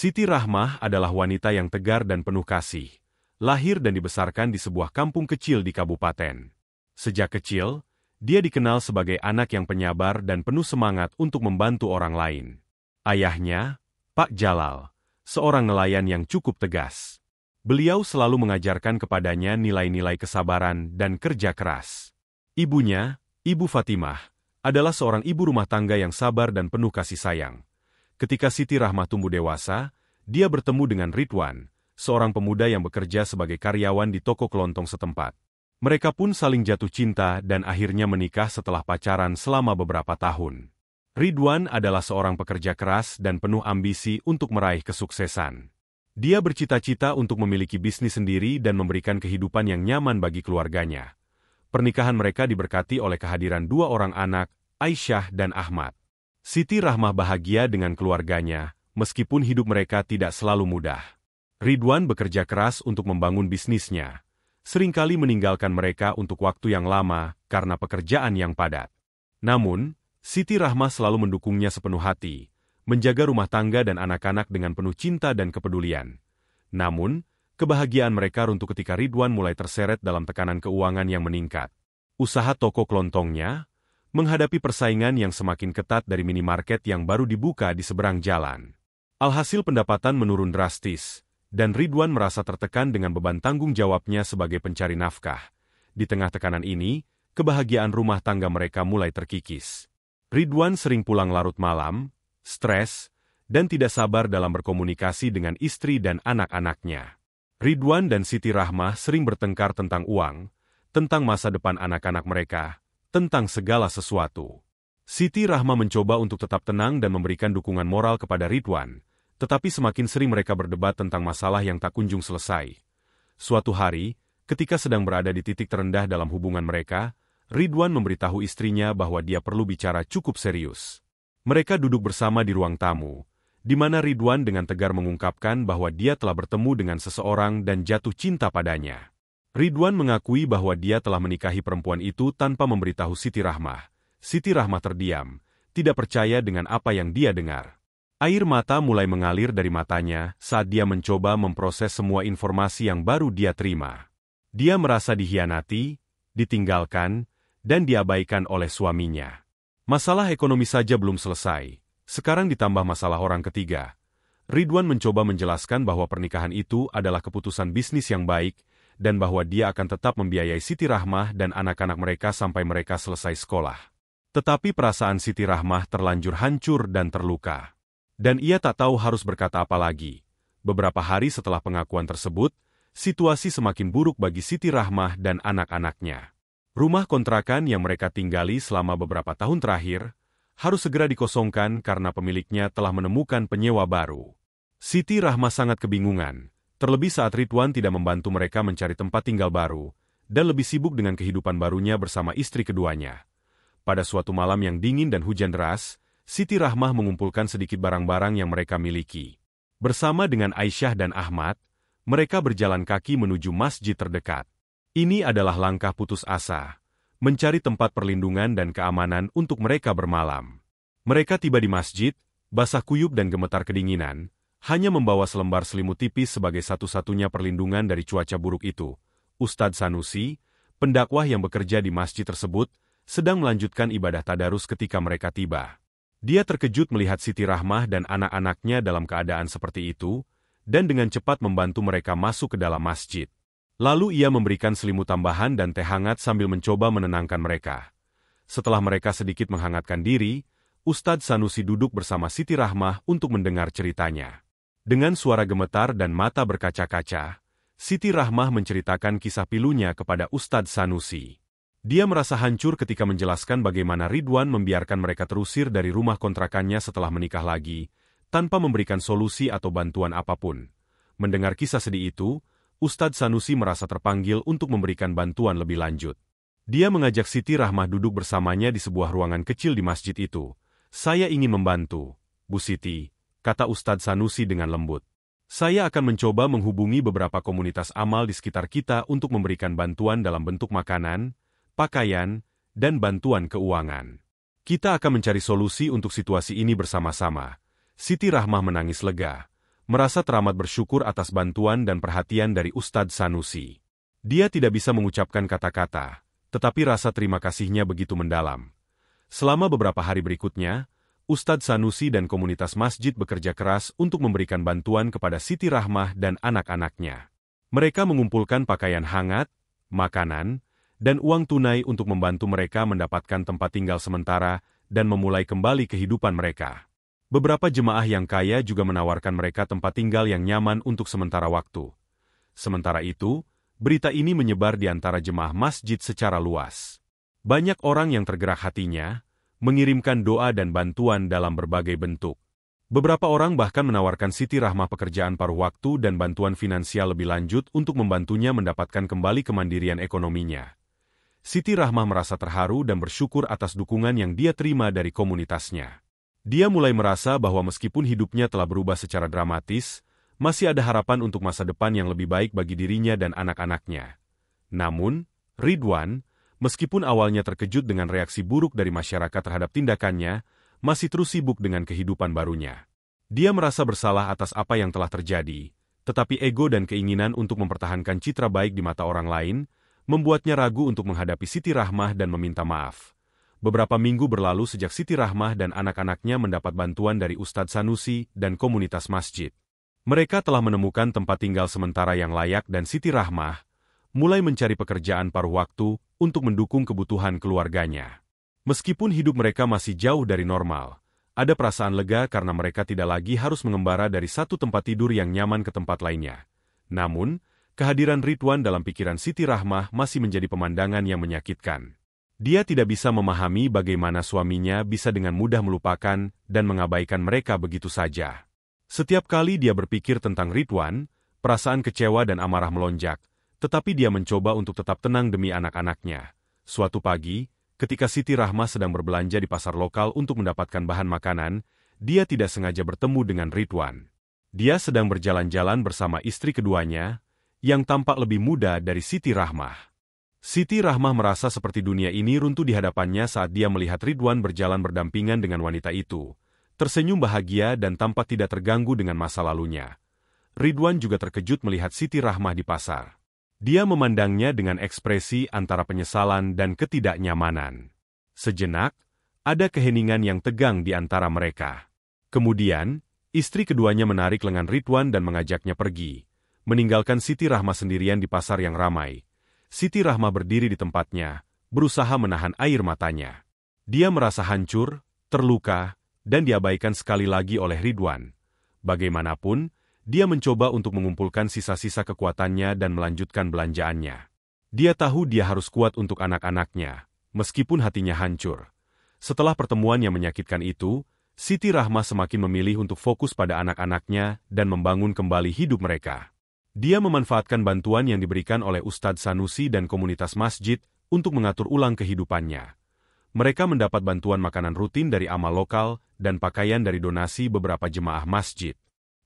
Siti Rahmah adalah wanita yang tegar dan penuh kasih. Lahir dan dibesarkan di sebuah kampung kecil di kabupaten. Sejak kecil, dia dikenal sebagai anak yang penyabar dan penuh semangat untuk membantu orang lain. Ayahnya, Pak Jalal, seorang nelayan yang cukup tegas. Beliau selalu mengajarkan kepadanya nilai-nilai kesabaran dan kerja keras. Ibunya, Ibu Fatimah, adalah seorang ibu rumah tangga yang sabar dan penuh kasih sayang. Ketika Siti Rahmah tumbuh dewasa, dia bertemu dengan Ridwan, seorang pemuda yang bekerja sebagai karyawan di toko kelontong setempat. Mereka pun saling jatuh cinta dan akhirnya menikah setelah pacaran selama beberapa tahun. Ridwan adalah seorang pekerja keras dan penuh ambisi untuk meraih kesuksesan. Dia bercita-cita untuk memiliki bisnis sendiri dan memberikan kehidupan yang nyaman bagi keluarganya. Pernikahan mereka diberkati oleh kehadiran dua orang anak, Aisyah dan Ahmad. Siti Rahmah bahagia dengan keluarganya, meskipun hidup mereka tidak selalu mudah. Ridwan bekerja keras untuk membangun bisnisnya. Seringkali meninggalkan mereka untuk waktu yang lama karena pekerjaan yang padat. Namun, Siti Rahmah selalu mendukungnya sepenuh hati, menjaga rumah tangga dan anak-anak dengan penuh cinta dan kepedulian. Namun, kebahagiaan mereka runtuh ketika Ridwan mulai terseret dalam tekanan keuangan yang meningkat. Usaha toko kelontongnya menghadapi persaingan yang semakin ketat dari minimarket yang baru dibuka di seberang jalan. Alhasil pendapatan menurun drastis, dan Ridwan merasa tertekan dengan beban tanggung jawabnya sebagai pencari nafkah. Di tengah tekanan ini, kebahagiaan rumah tangga mereka mulai terkikis. Ridwan sering pulang larut malam, stres, dan tidak sabar dalam berkomunikasi dengan istri dan anak-anaknya. Ridwan dan Siti Rahmah sering bertengkar tentang uang, tentang masa depan anak-anak mereka, tentang segala sesuatu. Siti Rahmah mencoba untuk tetap tenang dan memberikan dukungan moral kepada Ridwan, tetapi semakin sering mereka berdebat tentang masalah yang tak kunjung selesai. Suatu hari, ketika sedang berada di titik terendah dalam hubungan mereka, Ridwan memberitahu istrinya bahwa dia perlu bicara cukup serius. Mereka duduk bersama di ruang tamu, di mana Ridwan dengan tegar mengungkapkan bahwa dia telah bertemu dengan seseorang dan jatuh cinta padanya. Ridwan mengakui bahwa dia telah menikahi perempuan itu tanpa memberitahu Siti Rahmah. Siti Rahmah terdiam, tidak percaya dengan apa yang dia dengar. Air mata mulai mengalir dari matanya saat dia mencoba memproses semua informasi yang baru dia terima. Dia merasa dikhianati, ditinggalkan, dan diabaikan oleh suaminya. Masalah ekonomi saja belum selesai, sekarang ditambah masalah orang ketiga. Ridwan mencoba menjelaskan bahwa pernikahan itu adalah keputusan bisnis yang baik, dan bahwa dia akan tetap membiayai Siti Rahmah dan anak-anak mereka sampai mereka selesai sekolah. Tetapi perasaan Siti Rahmah terlanjur hancur dan terluka. Dan ia tak tahu harus berkata apa lagi. Beberapa hari setelah pengakuan tersebut, situasi semakin buruk bagi Siti Rahmah dan anak-anaknya. Rumah kontrakan yang mereka tinggali selama beberapa tahun terakhir, harus segera dikosongkan karena pemiliknya telah menemukan penyewa baru. Siti Rahmah sangat kebingungan. Terlebih saat Ridwan tidak membantu mereka mencari tempat tinggal baru, dan lebih sibuk dengan kehidupan barunya bersama istri keduanya. Pada suatu malam yang dingin dan hujan deras, Siti Rahmah mengumpulkan sedikit barang-barang yang mereka miliki. Bersama dengan Aisyah dan Ahmad, mereka berjalan kaki menuju masjid terdekat. Ini adalah langkah putus asa, mencari tempat perlindungan dan keamanan untuk mereka bermalam. Mereka tiba di masjid, basah kuyup dan gemetar kedinginan, hanya membawa selembar selimut tipis sebagai satu-satunya perlindungan dari cuaca buruk itu. Ustadz Sanusi, pendakwah yang bekerja di masjid tersebut, sedang melanjutkan ibadah tadarus ketika mereka tiba. Dia terkejut melihat Siti Rahmah dan anak-anaknya dalam keadaan seperti itu, dan dengan cepat membantu mereka masuk ke dalam masjid. Lalu ia memberikan selimut tambahan dan teh hangat sambil mencoba menenangkan mereka. Setelah mereka sedikit menghangatkan diri, Ustadz Sanusi duduk bersama Siti Rahmah untuk mendengar ceritanya. Dengan suara gemetar dan mata berkaca-kaca, Siti Rahmah menceritakan kisah pilunya kepada Ustadz Sanusi. Dia merasa hancur ketika menjelaskan bagaimana Ridwan membiarkan mereka terusir dari rumah kontrakannya setelah menikah lagi, tanpa memberikan solusi atau bantuan apapun. Mendengar kisah sedih itu, Ustadz Sanusi merasa terpanggil untuk memberikan bantuan lebih lanjut. Dia mengajak Siti Rahmah duduk bersamanya di sebuah ruangan kecil di masjid itu. "Saya ingin membantu, Bu Siti," kata Ustadz Sanusi dengan lembut. "Saya akan mencoba menghubungi beberapa komunitas amal di sekitar kita untuk memberikan bantuan dalam bentuk makanan, pakaian, dan bantuan keuangan. Kita akan mencari solusi untuk situasi ini bersama-sama." Siti Rahmah menangis lega. merasa teramat bersyukur atas bantuan dan perhatian dari Ustadz Sanusi. Dia tidak bisa mengucapkan kata-kata, tetapi rasa terima kasihnya begitu mendalam. Selama beberapa hari berikutnya, Ustadz Sanusi dan komunitas masjid bekerja keras untuk memberikan bantuan kepada Siti Rahmah dan anak-anaknya. Mereka mengumpulkan pakaian hangat, makanan, dan uang tunai untuk membantu mereka mendapatkan tempat tinggal sementara dan memulai kembali kehidupan mereka. Beberapa jemaah yang kaya juga menawarkan mereka tempat tinggal yang nyaman untuk sementara waktu. Sementara itu, berita ini menyebar di antara jemaah masjid secara luas. Banyak orang yang tergerak hatinya, mengirimkan doa dan bantuan dalam berbagai bentuk. Beberapa orang bahkan menawarkan Siti Rahmah pekerjaan paruh waktu dan bantuan finansial lebih lanjut untuk membantunya mendapatkan kembali kemandirian ekonominya. Siti Rahmah merasa terharu dan bersyukur atas dukungan yang dia terima dari komunitasnya. Dia mulai merasa bahwa meskipun hidupnya telah berubah secara dramatis, masih ada harapan untuk masa depan yang lebih baik bagi dirinya dan anak-anaknya. Namun, Ridwan, meskipun awalnya terkejut dengan reaksi buruk dari masyarakat terhadap tindakannya, masih terus sibuk dengan kehidupan barunya. Dia merasa bersalah atas apa yang telah terjadi, tetapi ego dan keinginan untuk mempertahankan citra baik di mata orang lain, membuatnya ragu untuk menghadapi Siti Rahmah dan meminta maaf. Beberapa minggu berlalu sejak Siti Rahmah dan anak-anaknya mendapat bantuan dari Ustadz Sanusi dan komunitas masjid. Mereka telah menemukan tempat tinggal sementara yang layak dan Siti Rahmah mulai mencari pekerjaan paruh waktu untuk mendukung kebutuhan keluarganya. Meskipun hidup mereka masih jauh dari normal, ada perasaan lega karena mereka tidak lagi harus mengembara dari satu tempat tidur yang nyaman ke tempat lainnya. Namun, kehadiran Ridwan dalam pikiran Siti Rahmah masih menjadi pemandangan yang menyakitkan. Dia tidak bisa memahami bagaimana suaminya bisa dengan mudah melupakan dan mengabaikan mereka begitu saja. Setiap kali dia berpikir tentang Ridwan, perasaan kecewa dan amarah melonjak, tetapi dia mencoba untuk tetap tenang demi anak-anaknya. Suatu pagi, ketika Siti Rahmah sedang berbelanja di pasar lokal untuk mendapatkan bahan makanan, dia tidak sengaja bertemu dengan Ridwan. Dia sedang berjalan-jalan bersama istri keduanya, yang tampak lebih muda dari Siti Rahmah. Siti Rahmah merasa seperti dunia ini runtuh di hadapannya saat dia melihat Ridwan berjalan berdampingan dengan wanita itu. Tersenyum bahagia dan tampak tidak terganggu dengan masa lalunya. Ridwan juga terkejut melihat Siti Rahmah di pasar. Dia memandangnya dengan ekspresi antara penyesalan dan ketidaknyamanan. Sejenak, ada keheningan yang tegang di antara mereka. Kemudian, istri keduanya menarik lengan Ridwan dan mengajaknya pergi, meninggalkan Siti Rahmah sendirian di pasar yang ramai. Siti Rahmah berdiri di tempatnya, berusaha menahan air matanya. Dia merasa hancur, terluka, dan diabaikan sekali lagi oleh Ridwan. Bagaimanapun, dia mencoba untuk mengumpulkan sisa-sisa kekuatannya dan melanjutkan belanjaannya. Dia tahu dia harus kuat untuk anak-anaknya, meskipun hatinya hancur. Setelah pertemuan yang menyakitkan itu, Siti Rahmah semakin memilih untuk fokus pada anak-anaknya dan membangun kembali hidup mereka. Dia memanfaatkan bantuan yang diberikan oleh Ustadz Sanusi dan komunitas masjid untuk mengatur ulang kehidupannya. Mereka mendapat bantuan makanan rutin dari amal lokal dan pakaian dari donasi beberapa jemaah masjid.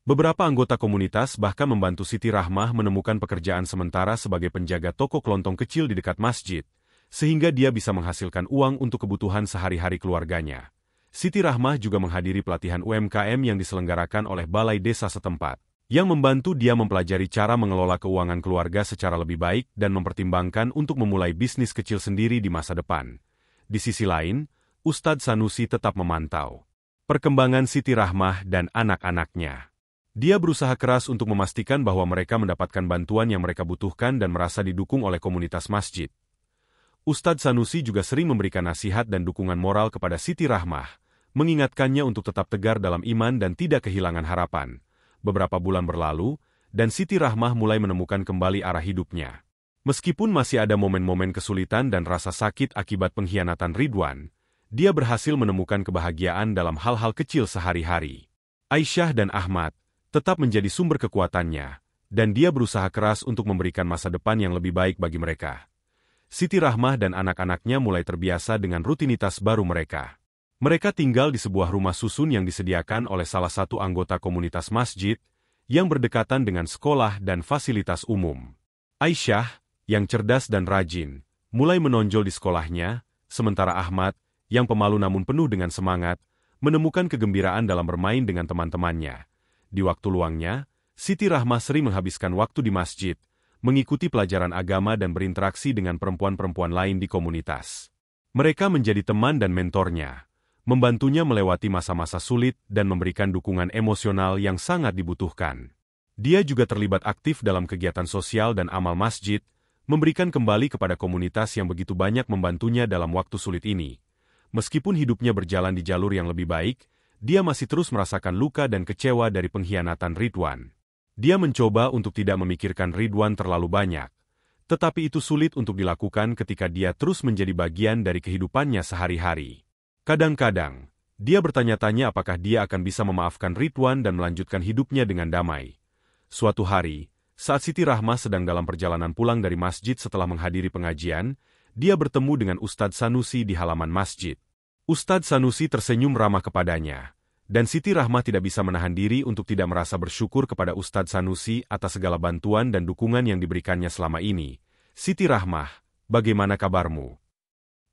Beberapa anggota komunitas bahkan membantu Siti Rahmah menemukan pekerjaan sementara sebagai penjaga toko kelontong kecil di dekat masjid, sehingga dia bisa menghasilkan uang untuk kebutuhan sehari-hari keluarganya. Siti Rahmah juga menghadiri pelatihan UMKM yang diselenggarakan oleh Balai Desa setempat, yang membantu dia mempelajari cara mengelola keuangan keluarga secara lebih baik dan mempertimbangkan untuk memulai bisnis kecil sendiri di masa depan. Di sisi lain, Ustadz Sanusi tetap memantau perkembangan Siti Rahmah dan anak-anaknya. Dia berusaha keras untuk memastikan bahwa mereka mendapatkan bantuan yang mereka butuhkan dan merasa didukung oleh komunitas masjid. Ustadz Sanusi juga sering memberikan nasihat dan dukungan moral kepada Siti Rahmah, mengingatkannya untuk tetap tegar dalam iman dan tidak kehilangan harapan. Beberapa bulan berlalu, dan Siti Rahmah mulai menemukan kembali arah hidupnya. Meskipun masih ada momen-momen kesulitan dan rasa sakit akibat pengkhianatan Ridwan, dia berhasil menemukan kebahagiaan dalam hal-hal kecil sehari-hari. Aisyah dan Ahmad tetap menjadi sumber kekuatannya, dan dia berusaha keras untuk memberikan masa depan yang lebih baik bagi mereka. Siti Rahmah dan anak-anaknya mulai terbiasa dengan rutinitas baru mereka. Mereka tinggal di sebuah rumah susun yang disediakan oleh salah satu anggota komunitas masjid, yang berdekatan dengan sekolah dan fasilitas umum. Aisyah, yang cerdas dan rajin, mulai menonjol di sekolahnya, sementara Ahmad, yang pemalu namun penuh dengan semangat, menemukan kegembiraan dalam bermain dengan teman-temannya. Di waktu luangnya, Siti Rahmah sering menghabiskan waktu di masjid, mengikuti pelajaran agama dan berinteraksi dengan perempuan-perempuan lain di komunitas. Mereka menjadi teman dan mentornya, membantunya melewati masa-masa sulit dan memberikan dukungan emosional yang sangat dibutuhkan. Dia juga terlibat aktif dalam kegiatan sosial dan amal masjid, memberikan kembali kepada komunitas yang begitu banyak membantunya dalam waktu sulit ini. Meskipun hidupnya berjalan di jalur yang lebih baik, dia masih terus merasakan luka dan kecewa dari pengkhianatan Ridwan. Dia mencoba untuk tidak memikirkan Ridwan terlalu banyak, tetapi itu sulit untuk dilakukan ketika dia terus menjadi bagian dari kehidupannya sehari-hari. Kadang-kadang, dia bertanya-tanya apakah dia akan bisa memaafkan Ridwan dan melanjutkan hidupnya dengan damai. Suatu hari, saat Siti Rahmah sedang dalam perjalanan pulang dari masjid setelah menghadiri pengajian, dia bertemu dengan Ustadz Sanusi di halaman masjid. Ustadz Sanusi tersenyum ramah kepadanya, dan Siti Rahmah tidak bisa menahan diri untuk tidak merasa bersyukur kepada Ustadz Sanusi atas segala bantuan dan dukungan yang diberikannya selama ini. Siti Rahmah, bagaimana kabarmu?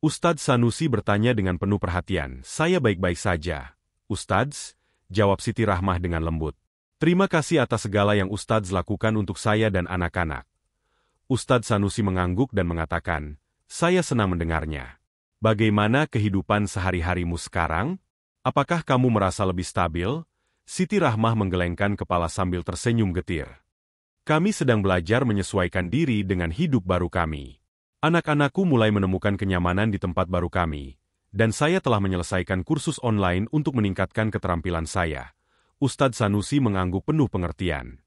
Ustadz Sanusi bertanya dengan penuh perhatian. Saya baik-baik saja, Ustadz, jawab Siti Rahmah dengan lembut. Terima kasih atas segala yang Ustadz lakukan untuk saya dan anak-anak. Ustadz Sanusi mengangguk dan mengatakan, saya senang mendengarnya. Bagaimana kehidupan sehari-harimu sekarang? Apakah kamu merasa lebih stabil? Siti Rahmah menggelengkan kepala sambil tersenyum getir. Kami sedang belajar menyesuaikan diri dengan hidup baru kami. Anak-anakku mulai menemukan kenyamanan di tempat baru kami, dan saya telah menyelesaikan kursus online untuk meningkatkan keterampilan saya. Ustadz Sanusi mengangguk penuh pengertian.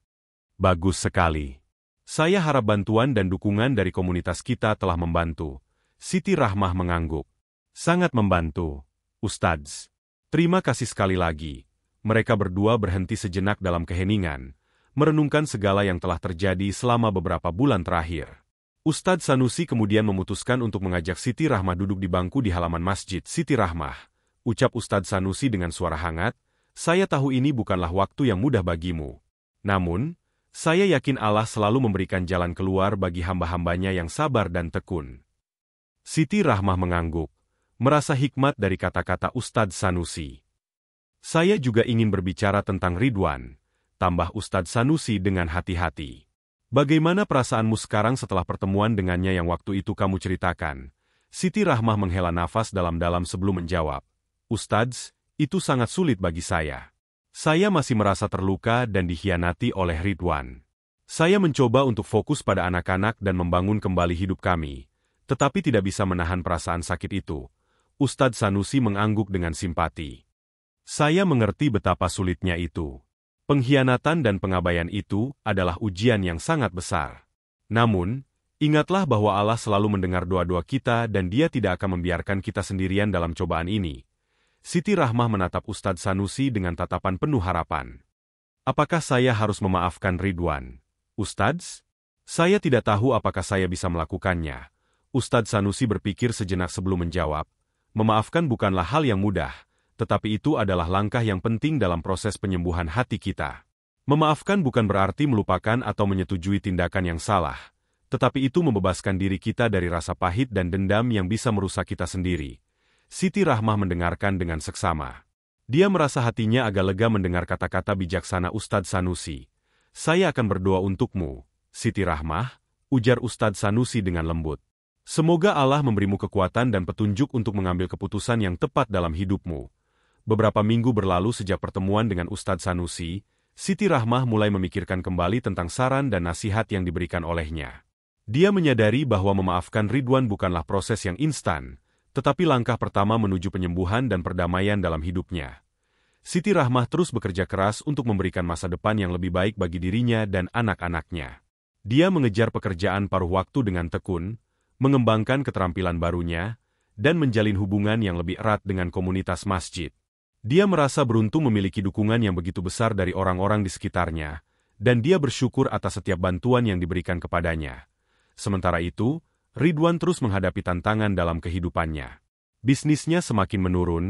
Bagus sekali. Saya harap bantuan dan dukungan dari komunitas kita telah membantu. Siti Rahmah mengangguk. Sangat membantu, Ustadz. Terima kasih sekali lagi. Mereka berdua berhenti sejenak dalam keheningan, merenungkan segala yang telah terjadi selama beberapa bulan terakhir. Ustadz Sanusi kemudian memutuskan untuk mengajak Siti Rahmah duduk di bangku di halaman masjid. Siti Rahmah, ucap Ustadz Sanusi dengan suara hangat, saya tahu ini bukanlah waktu yang mudah bagimu. Namun, saya yakin Allah selalu memberikan jalan keluar bagi hamba-hambanya yang sabar dan tekun. Siti Rahmah mengangguk, merasa hikmat dari kata-kata Ustadz Sanusi. Saya juga ingin berbicara tentang Ridwan, tambah Ustadz Sanusi dengan hati-hati. Bagaimana perasaanmu sekarang setelah pertemuan dengannya yang waktu itu kamu ceritakan? Siti Rahmah menghela nafas dalam-dalam sebelum menjawab. Ustadz, itu sangat sulit bagi saya. Saya masih merasa terluka dan dikhianati oleh Ridwan. Saya mencoba untuk fokus pada anak-anak dan membangun kembali hidup kami, tetapi tidak bisa menahan perasaan sakit itu. Ustadz Sanusi mengangguk dengan simpati. Saya mengerti betapa sulitnya itu. Pengkhianatan dan pengabaian itu adalah ujian yang sangat besar. Namun, ingatlah bahwa Allah selalu mendengar doa-doa kita dan Dia tidak akan membiarkan kita sendirian dalam cobaan ini. Siti Rahmah menatap Ustadz Sanusi dengan tatapan penuh harapan. Apakah saya harus memaafkan Ridwan? Ustadz? Saya tidak tahu apakah saya bisa melakukannya. Ustadz Sanusi berpikir sejenak sebelum menjawab. Memaafkan bukanlah hal yang mudah, tetapi itu adalah langkah yang penting dalam proses penyembuhan hati kita. Memaafkan bukan berarti melupakan atau menyetujui tindakan yang salah, tetapi itu membebaskan diri kita dari rasa pahit dan dendam yang bisa merusak kita sendiri. Siti Rahmah mendengarkan dengan seksama. Dia merasa hatinya agak lega mendengar kata-kata bijaksana Ustadz Sanusi. Saya akan berdoa untukmu, Siti Rahmah, ujar Ustadz Sanusi dengan lembut. Semoga Allah memberimu kekuatan dan petunjuk untuk mengambil keputusan yang tepat dalam hidupmu. Beberapa minggu berlalu sejak pertemuan dengan Ustadz Sanusi, Siti Rahmah mulai memikirkan kembali tentang saran dan nasihat yang diberikan olehnya. Dia menyadari bahwa memaafkan Ridwan bukanlah proses yang instan, tetapi langkah pertama menuju penyembuhan dan perdamaian dalam hidupnya. Siti Rahmah terus bekerja keras untuk memberikan masa depan yang lebih baik bagi dirinya dan anak-anaknya. Dia mengejar pekerjaan paruh waktu dengan tekun, mengembangkan keterampilan barunya, dan menjalin hubungan yang lebih erat dengan komunitas masjid. Dia merasa beruntung memiliki dukungan yang begitu besar dari orang-orang di sekitarnya, dan dia bersyukur atas setiap bantuan yang diberikan kepadanya. Sementara itu, Ridwan terus menghadapi tantangan dalam kehidupannya. Bisnisnya semakin menurun,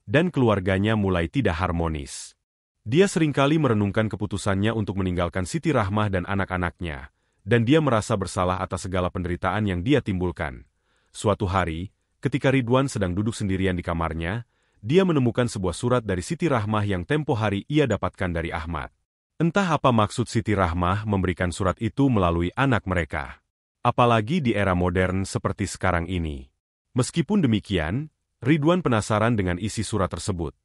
dan keluarganya mulai tidak harmonis. Dia seringkali merenungkan keputusannya untuk meninggalkan Siti Rahmah dan anak-anaknya, dan dia merasa bersalah atas segala penderitaan yang dia timbulkan. Suatu hari, ketika Ridwan sedang duduk sendirian di kamarnya, dia menemukan sebuah surat dari Siti Rahmah yang tempo hari ia dapatkan dari Ahmad. Entah apa maksud Siti Rahmah memberikan surat itu melalui anak mereka. Apalagi di era modern seperti sekarang ini. Meskipun demikian, Ridwan penasaran dengan isi surat tersebut.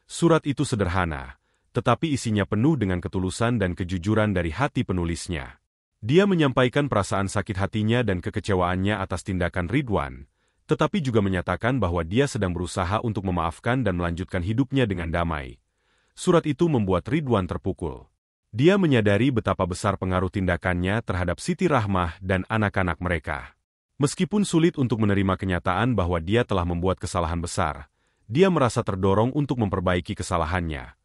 Surat itu sederhana, tetapi isinya penuh dengan ketulusan dan kejujuran dari hati penulisnya. Dia menyampaikan perasaan sakit hatinya dan kekecewaannya atas tindakan Ridwan, tetapi juga menyatakan bahwa dia sedang berusaha untuk memaafkan dan melanjutkan hidupnya dengan damai. Surat itu membuat Ridwan terpukul. Dia menyadari betapa besar pengaruh tindakannya terhadap Siti Rahmah dan anak-anak mereka. Meskipun sulit untuk menerima kenyataan bahwa dia telah membuat kesalahan besar, dia merasa terdorong untuk memperbaiki kesalahannya.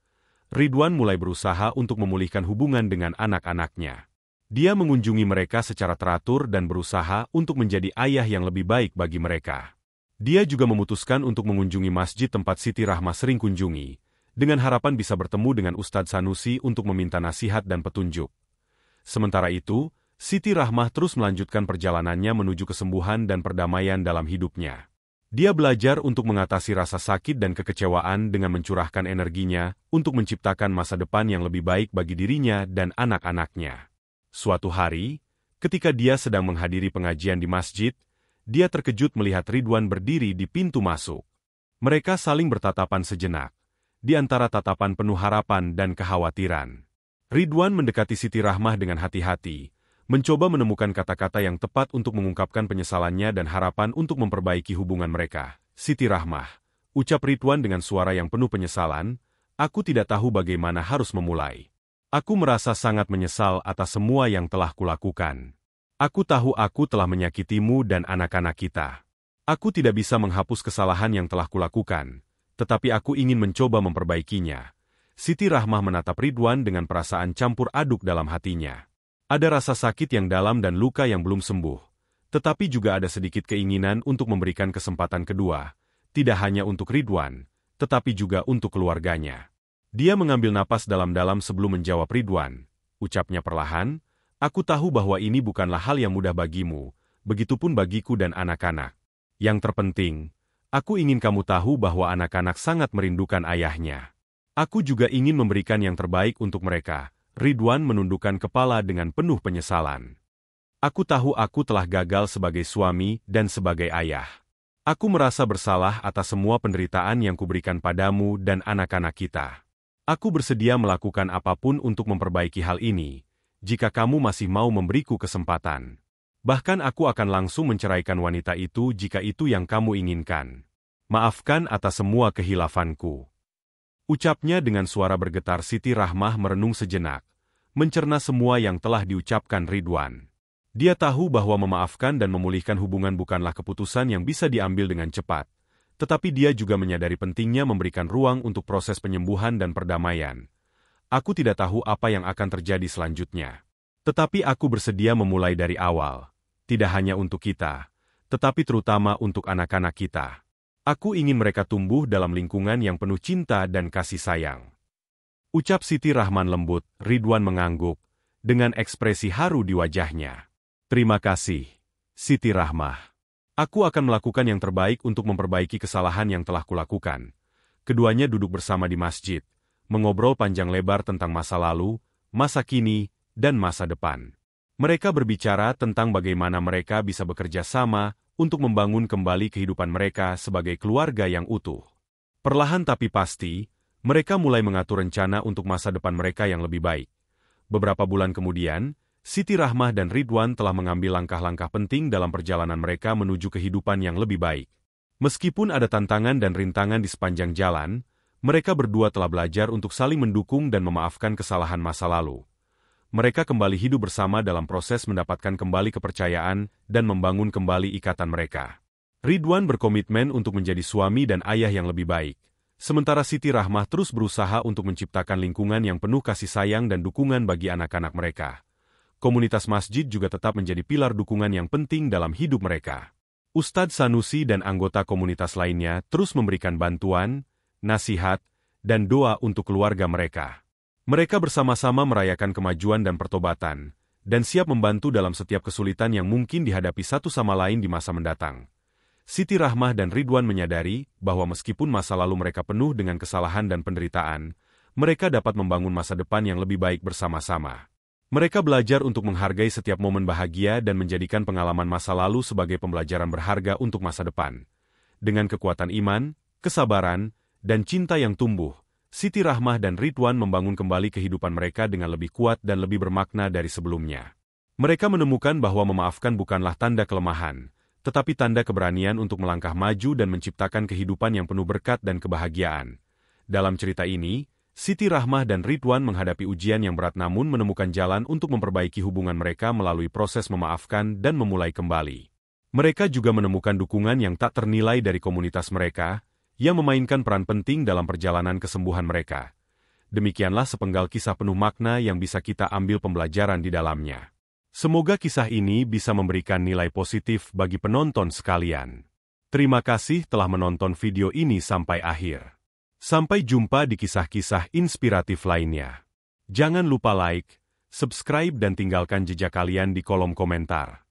Ridwan mulai berusaha untuk memulihkan hubungan dengan anak-anaknya. Dia mengunjungi mereka secara teratur dan berusaha untuk menjadi ayah yang lebih baik bagi mereka. Dia juga memutuskan untuk mengunjungi masjid tempat Siti Rahmah sering kunjungi, dengan harapan bisa bertemu dengan Ustadz Sanusi untuk meminta nasihat dan petunjuk. Sementara itu, Siti Rahmah terus melanjutkan perjalanannya menuju kesembuhan dan perdamaian dalam hidupnya. Dia belajar untuk mengatasi rasa sakit dan kekecewaan dengan mencurahkan energinya untuk menciptakan masa depan yang lebih baik bagi dirinya dan anak-anaknya. Suatu hari, ketika dia sedang menghadiri pengajian di masjid, dia terkejut melihat Ridwan berdiri di pintu masuk. Mereka saling bertatapan sejenak, di antara tatapan penuh harapan dan kekhawatiran. Ridwan mendekati Siti Rahmah dengan hati-hati, mencoba menemukan kata-kata yang tepat untuk mengungkapkan penyesalannya dan harapan untuk memperbaiki hubungan mereka. Siti Rahmah, ucap Ridwan dengan suara yang penuh penyesalan, aku tidak tahu bagaimana harus memulai. Aku merasa sangat menyesal atas semua yang telah kulakukan. Aku tahu aku telah menyakitimu dan anak-anak kita. Aku tidak bisa menghapus kesalahan yang telah kulakukan, tetapi aku ingin mencoba memperbaikinya. Siti Rahmah menatap Ridwan dengan perasaan campur aduk dalam hatinya. Ada rasa sakit yang dalam dan luka yang belum sembuh, tetapi juga ada sedikit keinginan untuk memberikan kesempatan kedua, tidak hanya untuk Ridwan, tetapi juga untuk keluarganya. Dia mengambil napas dalam-dalam sebelum menjawab Ridwan. Ucapnya perlahan, aku tahu bahwa ini bukanlah hal yang mudah bagimu, begitupun bagiku dan anak-anak. Yang terpenting, aku ingin kamu tahu bahwa anak-anak sangat merindukan ayahnya. Aku juga ingin memberikan yang terbaik untuk mereka. Ridwan menundukkan kepala dengan penuh penyesalan. Aku tahu aku telah gagal sebagai suami dan sebagai ayah. Aku merasa bersalah atas semua penderitaan yang kuberikan padamu dan anak-anak kita. Aku bersedia melakukan apapun untuk memperbaiki hal ini, jika kamu masih mau memberiku kesempatan. Bahkan aku akan langsung menceraikan wanita itu jika itu yang kamu inginkan. Maafkan atas semua kehilafanku. Ucapnya dengan suara bergetar. Siti Rahmah merenung sejenak, mencerna semua yang telah diucapkan Ridwan. Dia tahu bahwa memaafkan dan memulihkan hubungan bukanlah keputusan yang bisa diambil dengan cepat, tetapi dia juga menyadari pentingnya memberikan ruang untuk proses penyembuhan dan perdamaian. Aku tidak tahu apa yang akan terjadi selanjutnya. Tetapi aku bersedia memulai dari awal. Tidak hanya untuk kita, tetapi terutama untuk anak-anak kita. Aku ingin mereka tumbuh dalam lingkungan yang penuh cinta dan kasih sayang. Ucap Siti Rahmah lembut. Ridwan mengangguk, dengan ekspresi haru di wajahnya. Terima kasih, Siti Rahmah. Aku akan melakukan yang terbaik untuk memperbaiki kesalahan yang telah kulakukan. Keduanya duduk bersama di masjid, mengobrol panjang lebar tentang masa lalu, masa kini, dan masa depan. Mereka berbicara tentang bagaimana mereka bisa bekerja sama untuk membangun kembali kehidupan mereka sebagai keluarga yang utuh. Perlahan tapi pasti, mereka mulai mengatur rencana untuk masa depan mereka yang lebih baik. Beberapa bulan kemudian, Siti Rahmah dan Ridwan telah mengambil langkah-langkah penting dalam perjalanan mereka menuju kehidupan yang lebih baik. Meskipun ada tantangan dan rintangan di sepanjang jalan, mereka berdua telah belajar untuk saling mendukung dan memaafkan kesalahan masa lalu. Mereka kembali hidup bersama dalam proses mendapatkan kembali kepercayaan dan membangun kembali ikatan mereka. Ridwan berkomitmen untuk menjadi suami dan ayah yang lebih baik, sementara Siti Rahmah terus berusaha untuk menciptakan lingkungan yang penuh kasih sayang dan dukungan bagi anak-anak mereka. Komunitas masjid juga tetap menjadi pilar dukungan yang penting dalam hidup mereka. Ustadz Sanusi dan anggota komunitas lainnya terus memberikan bantuan, nasihat, dan doa untuk keluarga mereka. Mereka bersama-sama merayakan kemajuan dan pertobatan, dan siap membantu dalam setiap kesulitan yang mungkin dihadapi satu sama lain di masa mendatang. Siti Rahmah dan Ridwan menyadari bahwa meskipun masa lalu mereka penuh dengan kesalahan dan penderitaan, mereka dapat membangun masa depan yang lebih baik bersama-sama. Mereka belajar untuk menghargai setiap momen bahagia dan menjadikan pengalaman masa lalu sebagai pembelajaran berharga untuk masa depan. Dengan kekuatan iman, kesabaran, dan cinta yang tumbuh, Siti Rahmah dan Ridwan membangun kembali kehidupan mereka dengan lebih kuat dan lebih bermakna dari sebelumnya. Mereka menemukan bahwa memaafkan bukanlah tanda kelemahan, tetapi tanda keberanian untuk melangkah maju dan menciptakan kehidupan yang penuh berkat dan kebahagiaan. Dalam cerita ini, Siti Rahmah dan Ridwan menghadapi ujian yang berat namun menemukan jalan untuk memperbaiki hubungan mereka melalui proses memaafkan dan memulai kembali. Mereka juga menemukan dukungan yang tak ternilai dari komunitas mereka, yang memainkan peran penting dalam perjalanan kesembuhan mereka. Demikianlah sepenggal kisah penuh makna yang bisa kita ambil pembelajaran di dalamnya. Semoga kisah ini bisa memberikan nilai positif bagi penonton sekalian. Terima kasih telah menonton video ini sampai akhir. Sampai jumpa di kisah-kisah inspiratif lainnya. Jangan lupa like, subscribe dan tinggalkan jejak kalian di kolom komentar.